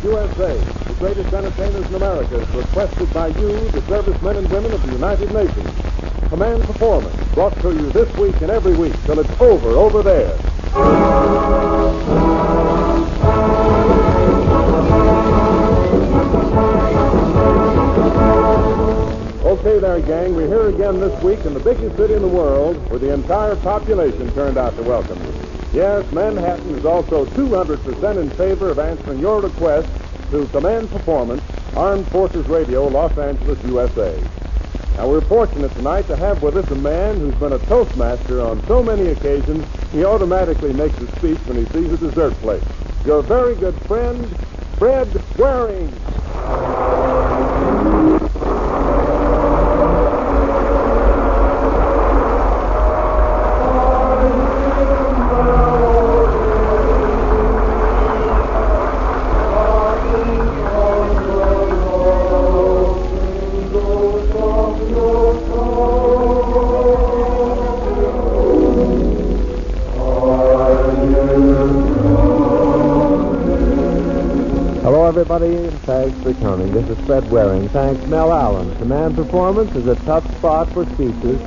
USA, the greatest entertainers in America, is requested by you, the servicemen and women of the United Nations. Command Performance, brought to you this week and every week till it's over there. Okay there, gang. We're here again this week in the biggest city in the world, where the entire population turned out to welcome you. Yes, Manhattan is also 200% in favor of answering your request to Command Performance, Armed Forces Radio, Los Angeles, USA. Now, we're fortunate tonight to have with us a man who's been a Toastmaster on so many occasions, he automatically makes a speech when he sees a dessert plate. Your very good friend, Fred Waring. Everybody, thanks for coming. This is Fred Waring. Thanks, Mel Allen. Command Performance is a tough spot for speeches,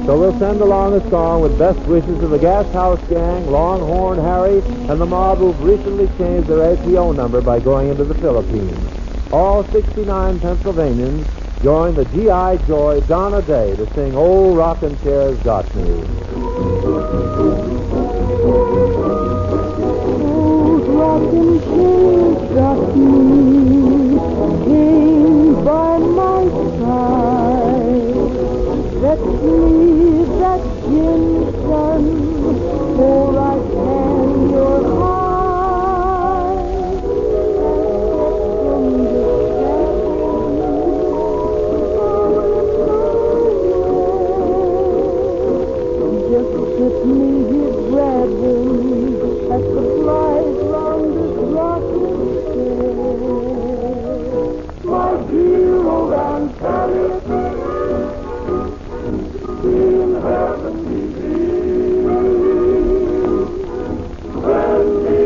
so we'll send along a song with best wishes of the Gas House Gang, Longhorn Harry, and the mob who've recently changed their APO number by going into the Philippines. All 69 Pennsylvanians join the G.I. Joy Donna Day to sing Old Rockin' Chair's Got Me. Old rockin' chair's got me, came by my side. Let's leave that gin sun, for I can your hide. Just sit me here grabbing at the flies round this rocking chair. My dear old Aunt Sally, in heaven be when the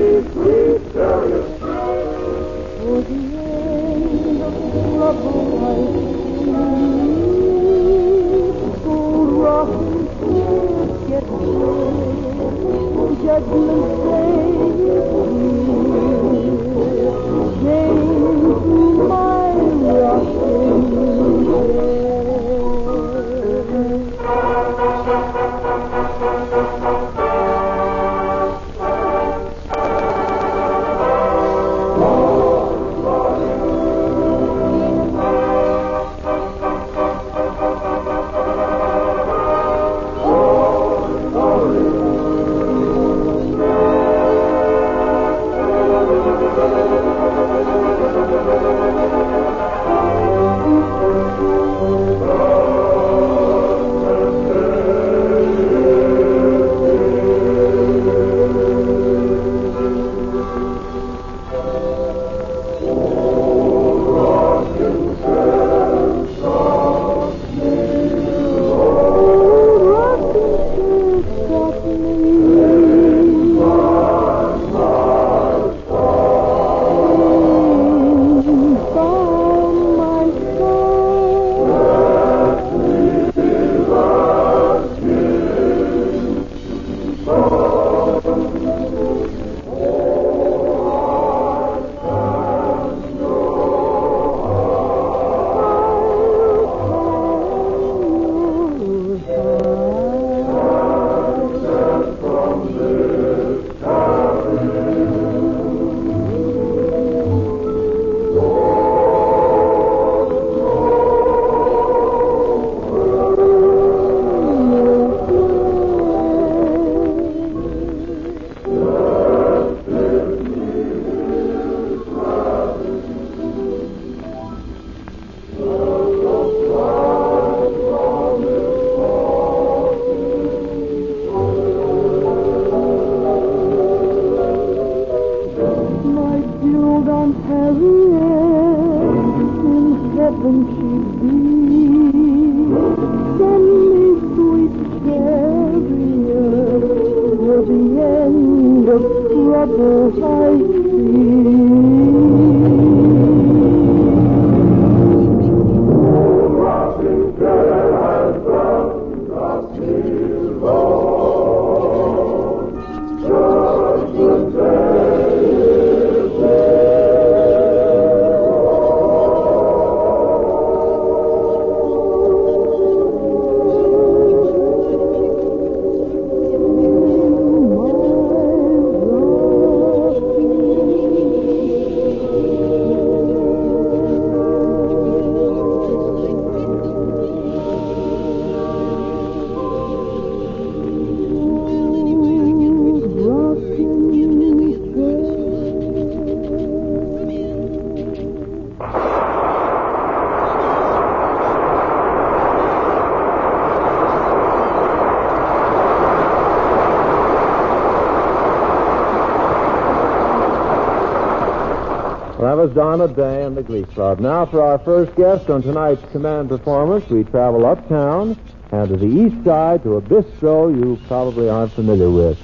That was Donna Day and the Glee Club. Now for our first guest on tonight's command performance, we travel uptown and to the east side to a bistro you probably aren't familiar with.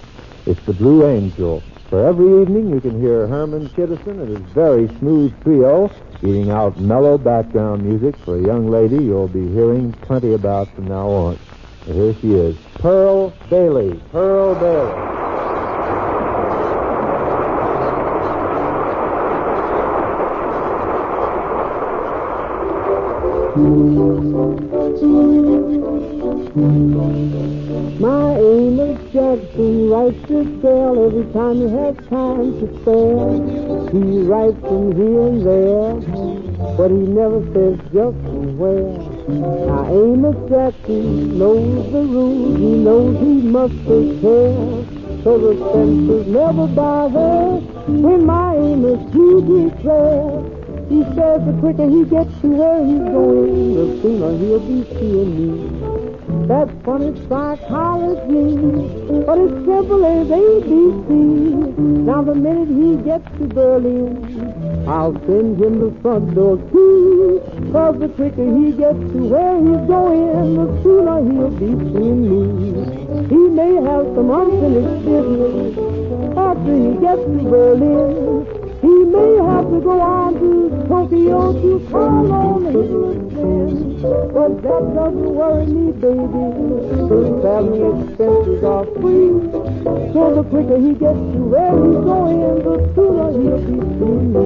It's the Blue Angel. For every evening you can hear Herman Kiddison and his very smooth trio eating out mellow background music for a young lady you'll be hearing plenty about from now on. And here she is, Pearl Bailey. Pearl Bailey. My Amos Jackson writes this girl every time he has time to spare. He writes from here and there, but he never says just from where. Now Amos Jackson knows the rules, he knows he must take care, so the censors never bother when my Amos he declares. He says the quicker he gets to where he's going, the sooner he'll be seeing me. That's funny psychology, but it's simple as ABC. Now the minute he gets to Berlin, I'll send him the front door key. 'Cause the quicker he gets to where he's going, the sooner he'll be seeing me. He may have some unfinished business after he gets to Berlin. He may have to go on to Tokyo to call on his friends, but that doesn't worry me, baby. His traveling expenses are free. So the quicker he gets to where he's going, the sooner he'll be seeing me.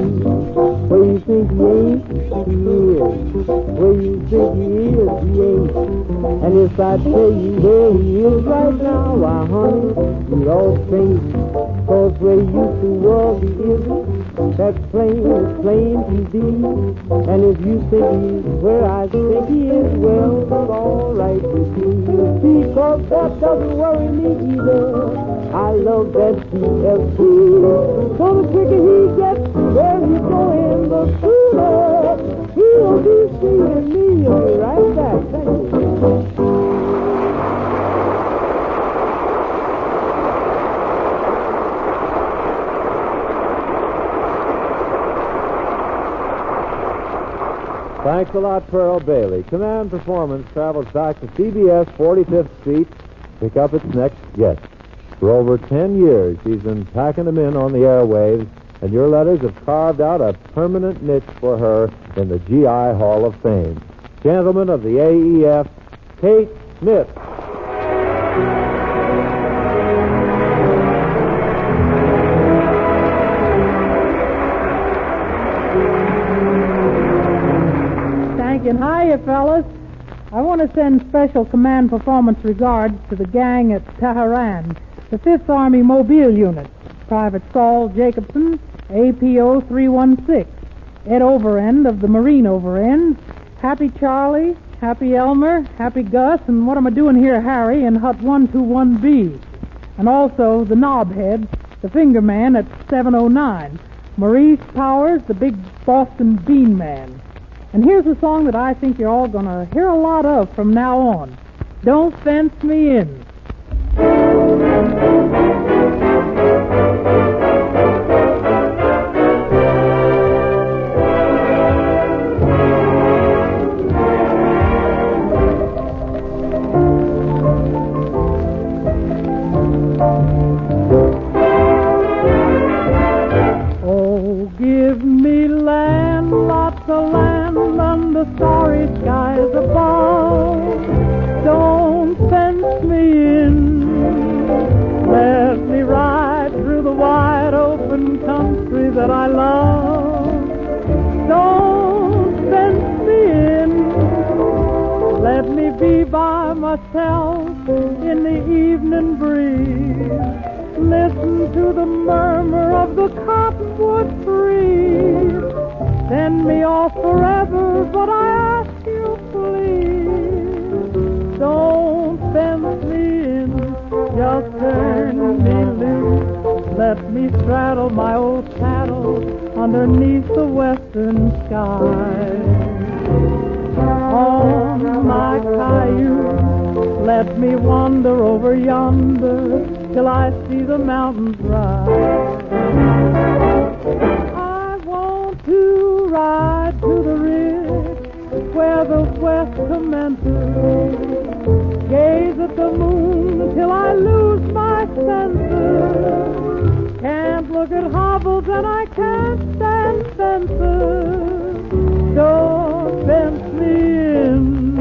Where you think he ain't, he is. Where you think he is, he ain't. And if I tell you where he is right now, why, honey, you'd all think, 'cause where you used to world he isn't. That's plain as plain can be. And if you think he's where I think he is, well, it's all right with me. You see, 'cause that doesn't worry me either. I love that CFP. So the quicker he gets to where he's going, the sooner he'll be seeing me. I'll be right back. Thank you. Thanks a lot, Pearl Bailey. Command Performance travels back to CBS 45th Street to pick up its next guest. For over 10 years, she's been packing them in on the airwaves, and your letters have carved out a permanent niche for her in the GI Hall of Fame. Gentlemen of the AEF, Kate Smith. And hiya, fellas. I want to send special command performance regards to the gang at Tehran, the 5th Army Mobile Unit, Private Saul Jacobson, APO 316, Ed Overend of the Marine Overend, Happy Charlie, Happy Elmer, Happy Gus, and what am I doing here, Harry, in Hut 121B. And also the Knobhead, the Finger Man at 709, Maurice Powers, the Big Boston Bean Man. And here's a song that I think you're all going to hear a lot of from now on. Don't Fence Me In. Oh, give me land, lots of land, under starry skies above. Don't fence me in. Let me ride through the wide open country that I love. Don't fence me in. Let me be by myself in the evening breeze. Listen to the murmur of the cottonwood trees. Send me off forever, but I ask you please, don't fence me in, just turn me loose. Let me straddle my old saddle underneath the western sky. On my cayuse, let me wander over yonder till I see the mountains rise. I won't to ride to the ridge where the west commences. Gaze at the moon till I lose my senses. Can't look at hovels and I can't stand fences. Don't fence me in.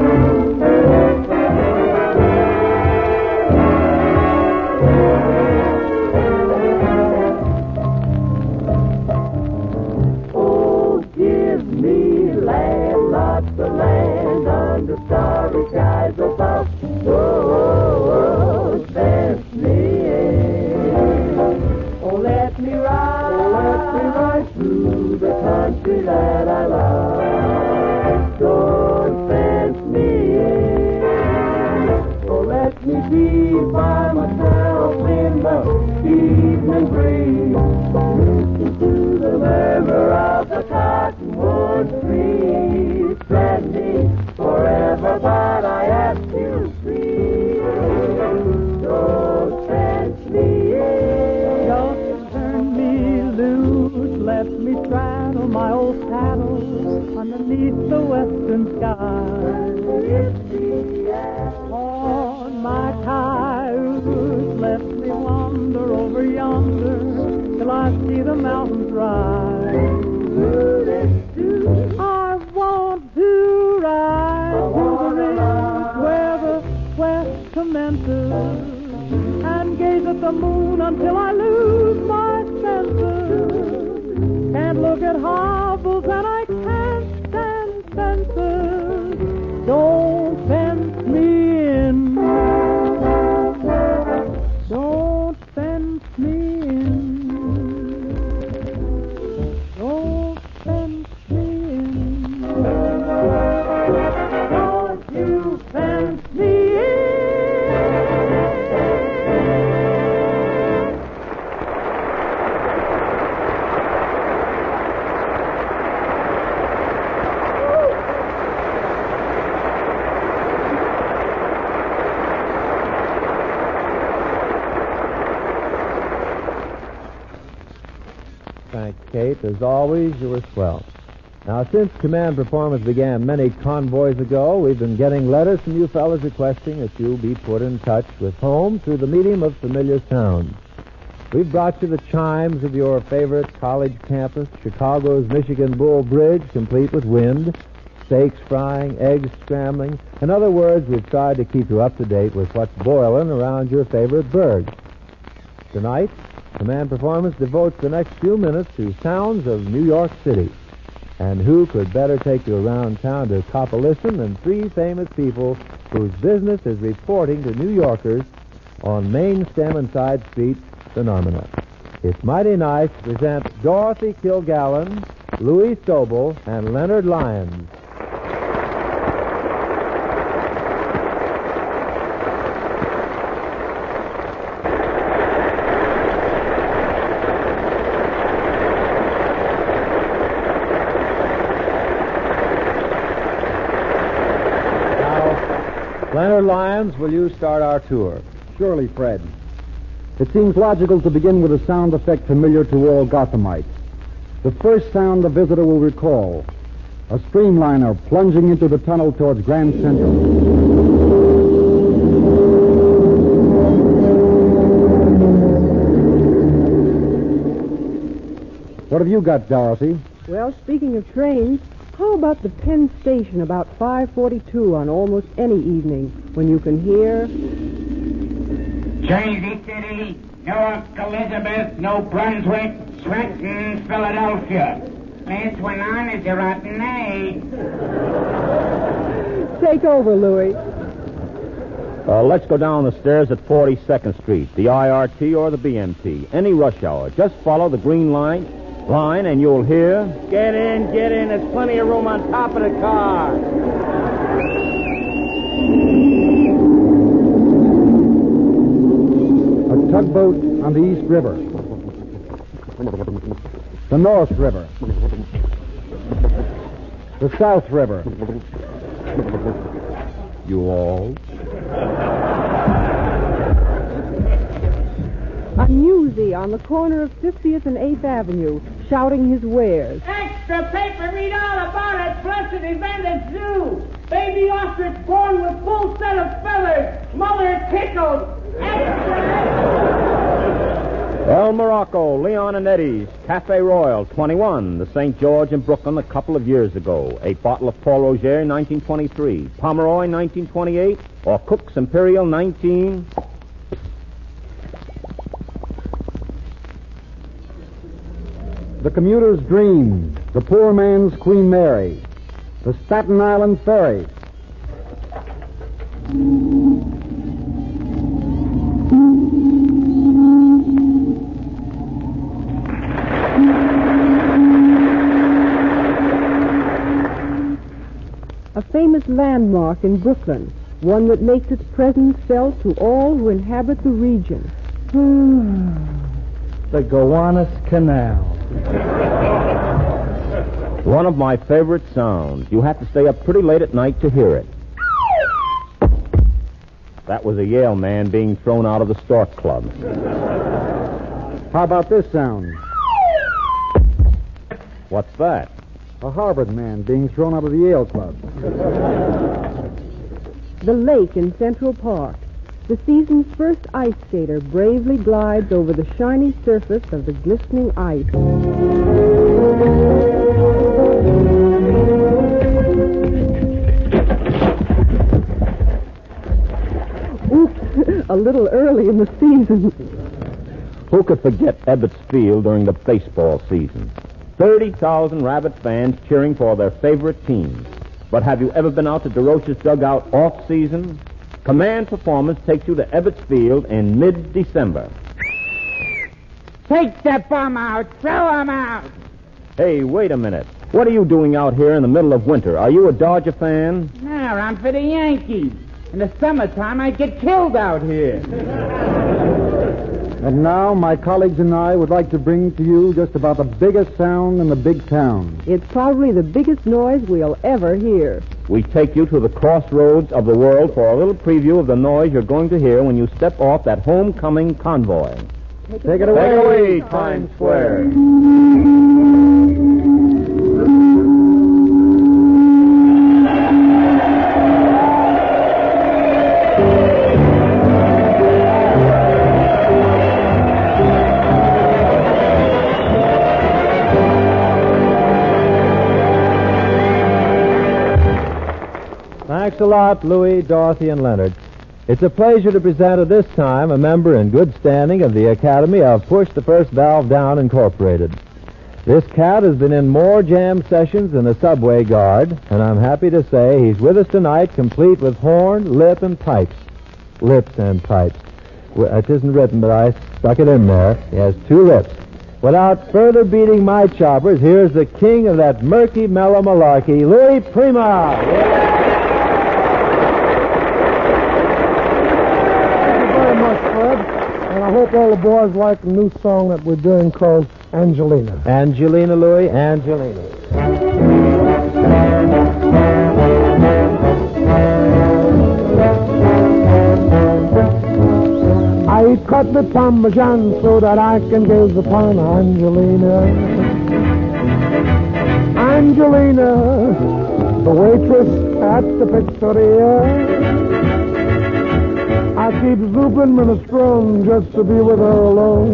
Oh, give me land, lots of land under starry skies above. Oh, fence me in. Oh, let me ride through the country that I love. Don't fence me in. Oh, let me be by myself in the evening breeze. Listen to the murmur of the cottonwood trees. Send me forever, but I ask you please. Don't fence me in. Don't turn me loose. Let me straddle my old saddle underneath the western sky. On my cayuse, let me wander over yonder till I see the mountains rise. I want to ride to the ridge where the west commences and gaze at the moon until I lose my senses. Can't look at hovels and I can't stand fences. Don't fence me in. Don't fence me in. Don't fence me in. Don't you fence me in. Thanks, Kate. As always, you were swell. Now, since command performance began many convoys ago, we've been getting letters from you fellas requesting that you be put in touch with home through the medium of familiar sounds. We've brought you the chimes of your favorite college campus, Chicago's Michigan Bull Bridge, complete with wind, steaks frying, eggs scrambling. In other words, we've tried to keep you up to date with what's boiling around your favorite burg. Tonight, command performance devotes the next few minutes to sounds of New York City. And who could better take you around town to cop a listen than three famous people whose business is reporting to New Yorkers on Main Stem and Side Street phenomena. It's mighty nice to present Dorothy Kilgallen, Louis Sobol, and Leonard Lyons. Leonard Lyons, will you start our tour? Surely, Fred. It seems logical to begin with a sound effect familiar to all Gothamites. The first sound the visitor will recall, a streamliner plunging into the tunnel towards Grand Central. What have you got, Dorothy? Well, speaking of trains, how about the Penn Station about 5:42 on almost any evening when you can hear... Jersey City, Newark, Elizabeth, New Brunswick, Trenton, Philadelphia. Last one on is a rotten egg. Take over, Louis. Let's go down the stairs at 42nd Street, the IRT or the BMT. Any rush hour. Just follow the green line, and you'll hear... Get in. There's plenty of room on top of the car. A tugboat on the East River. The North River. The South River. You all? A newsie on the corner of 50th and 8th Avenue, shouting his wares. Hey! extra paper, read all about it. Blessed event at zoo. Baby ostrich born with full set of feathers. Mother tickled. El Morocco, Leon and Eddie's, Cafe Royal, 21, the St. George in Brooklyn a couple of years ago. A bottle of Paul Roger, 1923. Pomeroy, 1928. Or Cook's Imperial, 19... The Commuter's Dream, The Poor Man's Queen Mary, The Staten Island Ferry. A famous landmark in Brooklyn, one that makes its presence felt to all who inhabit the region. The Gowanus Canal. One of my favorite sounds. You have to stay up pretty late at night to hear it. That was a Yale man being thrown out of the Stork Club. How about this sound? What's that? A Harvard man being thrown out of the Yale Club. The lake in Central Park. The season's first ice skater bravely glides over the shiny surface of the glistening ice. Oops, a little early in the season. Who could forget Ebbets Field during the baseball season? 30,000 Rabbit fans cheering for their favorite teams. But have you ever been out to DeRoche's dugout off-season? Command Performance takes you to Ebbets Field in mid-December. Take that bum out. Throw him out. Hey, wait a minute. What are you doing out here in the middle of winter? Are you a Dodger fan? No, I'm for the Yankees. In the summertime, I'd get killed out here. And now, my colleagues and I would like to bring to you just about the biggest sound in the big town. It's probably the biggest noise we'll ever hear. We take you to the crossroads of the world for a little preview of the noise you're going to hear when you step off that homecoming convoy. Take it away, Times Square. Thanks a lot, Louis, Dorothy, and Leonard. It's a pleasure to present at this time a member in good standing of the Academy of Push the First Valve Down Incorporated. This cat has been in more jam sessions than the subway guard, and I'm happy to say he's with us tonight complete with horn, lip, and pipes. Lips and pipes. Well, it isn't written, but I stuck it in there. He has 2 lips. Without further beating my choppers, here's the king of that murky, mellow malarkey, Louis Prima. And I hope all the boys like the new song that we're doing called Angelina. Angelina, Louis, Angelina. I cut the Parmesan so that I can gaze upon Angelina. Angelina, the waitress at the pizzeria. I keep zooping minestrone just to be with her alone.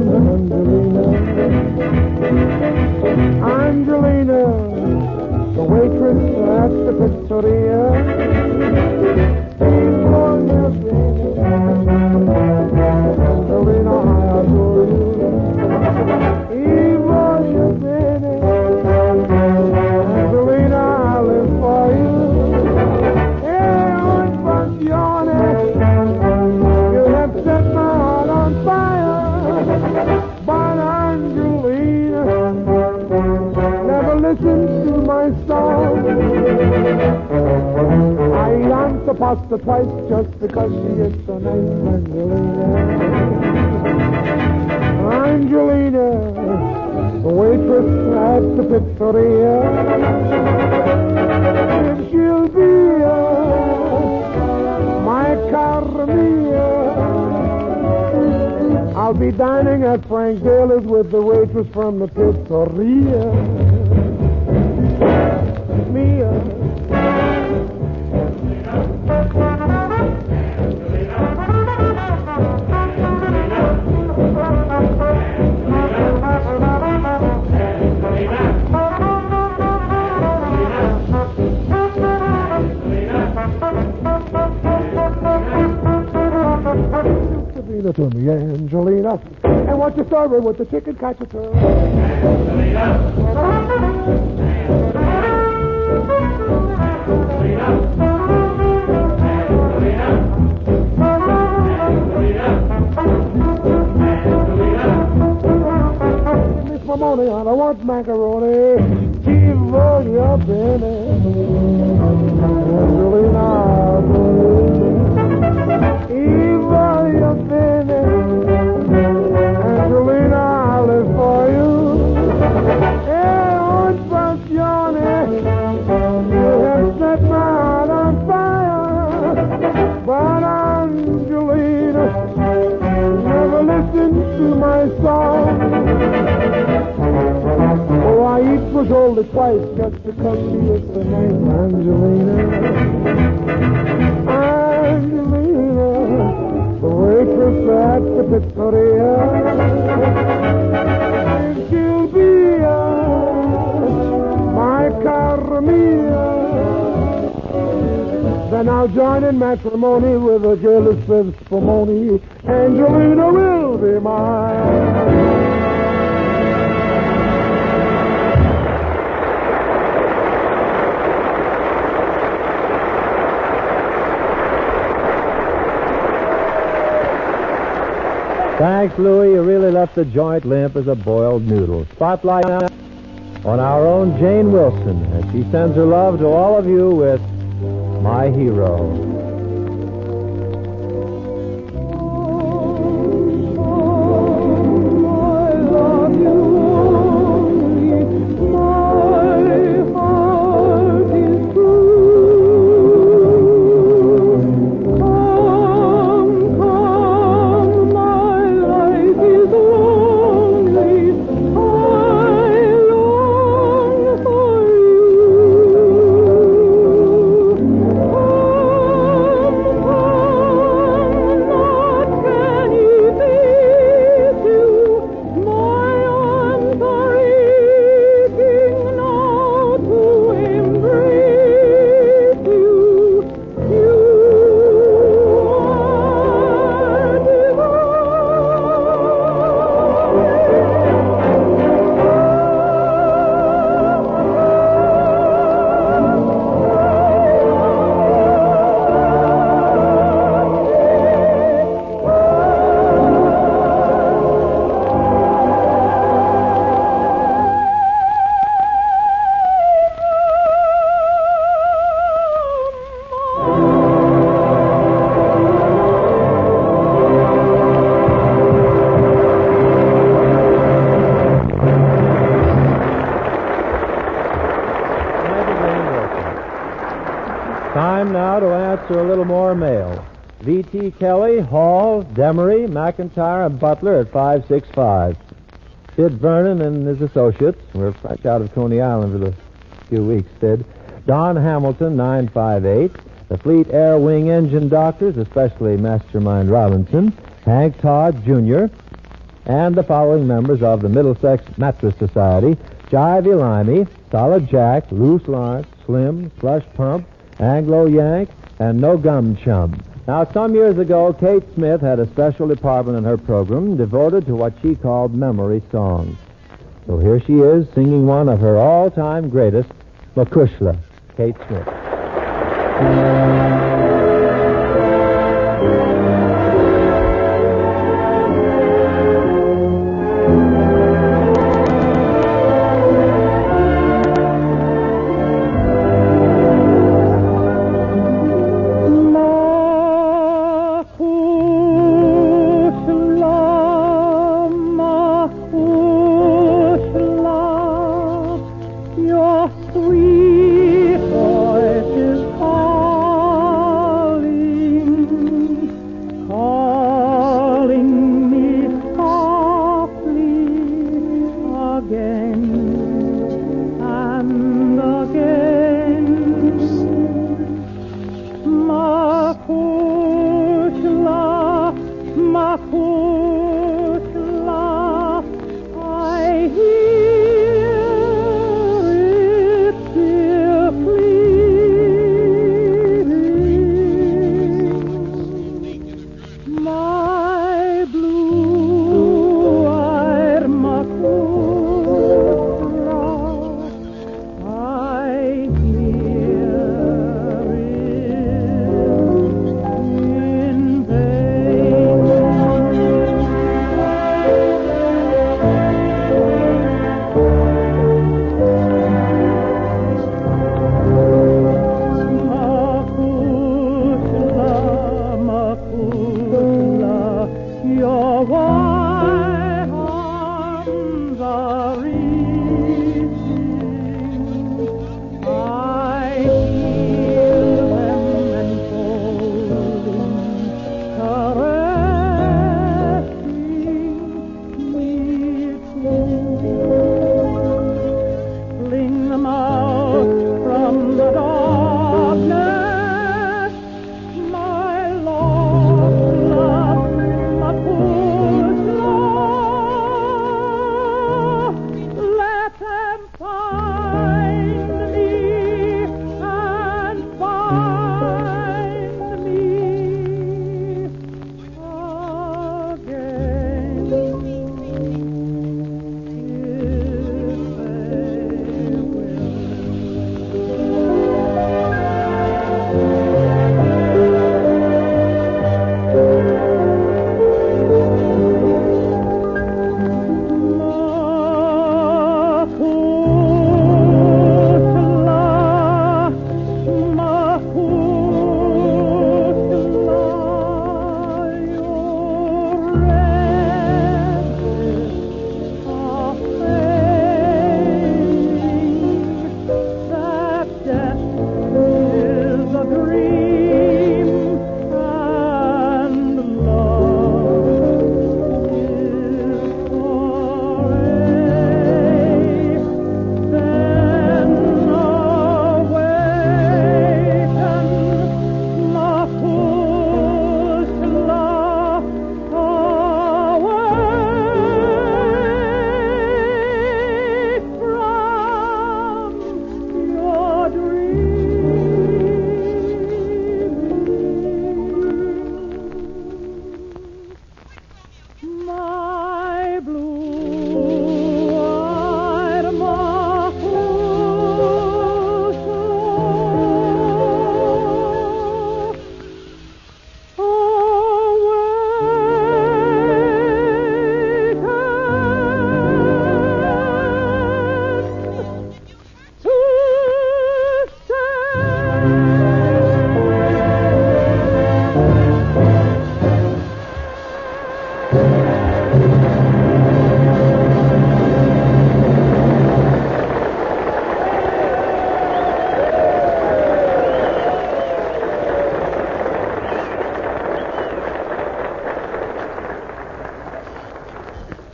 Angelina, the waitress at the pizzeria. Angelina, I adore you. Angelina, I live for you. Listen to my song. I answer pasta twice just because she is so nice, Angelina. Angelina, the waitress at the pizzeria. If she'll be my cara mia, I'll be dining at Frank Daly's with the waitress from the pizzeria. mia. To me, Angelina. And what's your story with the chicken cacciatore? Miss Mamoni, I don't want macaroni. Give all your penny. Angelina, give all your penny. Angelina, I'll live for you. Hey, old Passione, you have set my heart on fire. But Angelina never listened to my song. Oh, I eat was only twice just to come to you tonight, Angelina. Angelina, the waitress at the pizzeria. If she'll be my cara mia, then I'll join in matrimony with a girl who says Pomoni. Angelina will be mine. Thanks, Louie. You really left the joint limp as a boiled noodle. Spotlight on our own Jane Wilson as she sends her love to all of you with My Hero. Time now to answer a little more mail. V.T. Kelly, Hall, Demery, McIntyre, and Butler at 565. Sid Vernon and his associates. We're fresh out of Coney Island for a few weeks, Sid. Don Hamilton, 958. The Fleet Air Wing Engine Doctors, especially Mastermind Robinson. Hank Todd, Jr., and the following members of the Middlesex Mattress Society: Jivey Limey, Solid Jack, Loose Lawrence, Slim, Slush Pump, Anglo Yank, and No Gum Chum. Now, some years ago, Kate Smith had a special department in her program devoted to what she called memory songs. So here she is singing one of her all-time greatest, Makushla, Kate Smith. Your sweet voice is calling. white arms are reaching. I hear them enfolding, caressing me close. Fling them out from the darkness, my lost love, my poor love. Let them find me and find me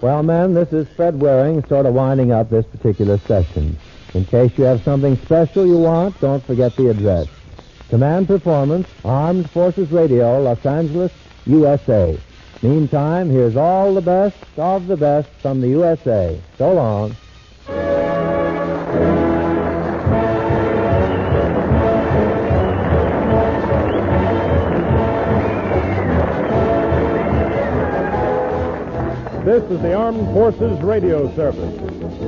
Well, men, this is Fred Waring, sort of winding up this particular session. In case you have something special you want, don't forget the address. Command Performance, Armed Forces Radio, Los Angeles, USA. Meantime, here's all the best of the best from the USA. So long. This is the Armed Forces Radio Service.